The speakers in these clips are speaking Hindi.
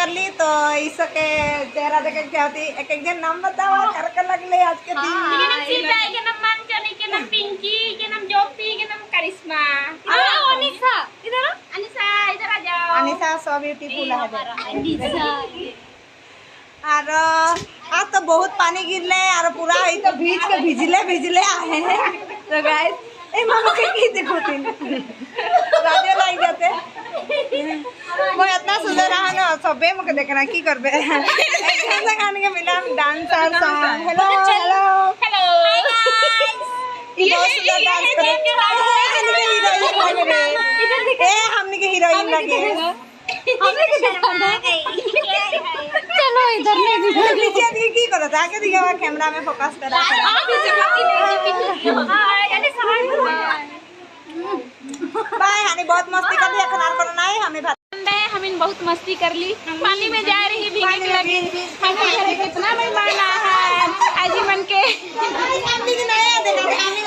कर ली तो इसके चेहरा देख के क्या होती एक एक जन नाम बताओ कर कर लगले आज के दिन के नाम सीता के नाम मंजनी के नाम पिंकी के नाम ज्योति के नाम करिश्मा अनिशा इधर आ जाओ अनिशा सो ब्यूटीफुल है अनिशा और आज तो बहुत पानी गिरले और पूरा ई तो भीज के भिजले आए हैं तो गाइस ए मामा के की देखो तीन राजे लाई जाते वो इतना सुंदर रहा ना सबे मुके देखना की करबे एक गाना गाने के मिला dancer song hello hello hello hi guys ये बहुत सुंदर डांस करे ए हमने के हीरोइन लगे हमें के शर्मा गई चलो इधर ले पीछे की करो आगे दिखावा कैमरा में फोकस करा बाय हनी बहुत मस्ती कर ली खनार करना है हमें हमें बहुत मस्ती कर ली पानी में जा रही भीगने लगी हमें घर कितना मेहमान है आजी मन के हमनी के नया देखा हमनी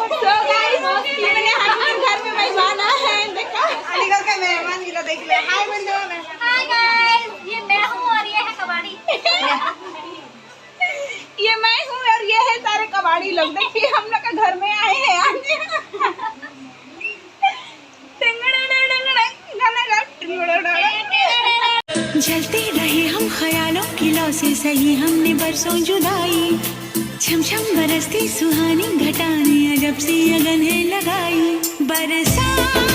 तो गाइस ये मेरे घर में मेहमान है देखा अलीगढ़ के मेहमान गिला देख ले हाय बंदो हाय गाइस ये मैं हूं और ये है कबाड़ी ये मैं हूं और ये है सारे कबाड़ी लोग देखिए हम लोग के घर में आए हैं आज जलते रहे हम ख्यालों की लौ से सही हमने बरसों जुदाई छम छम बरसती सुहानी घटाने अजब सी अगन है लगाई बरसा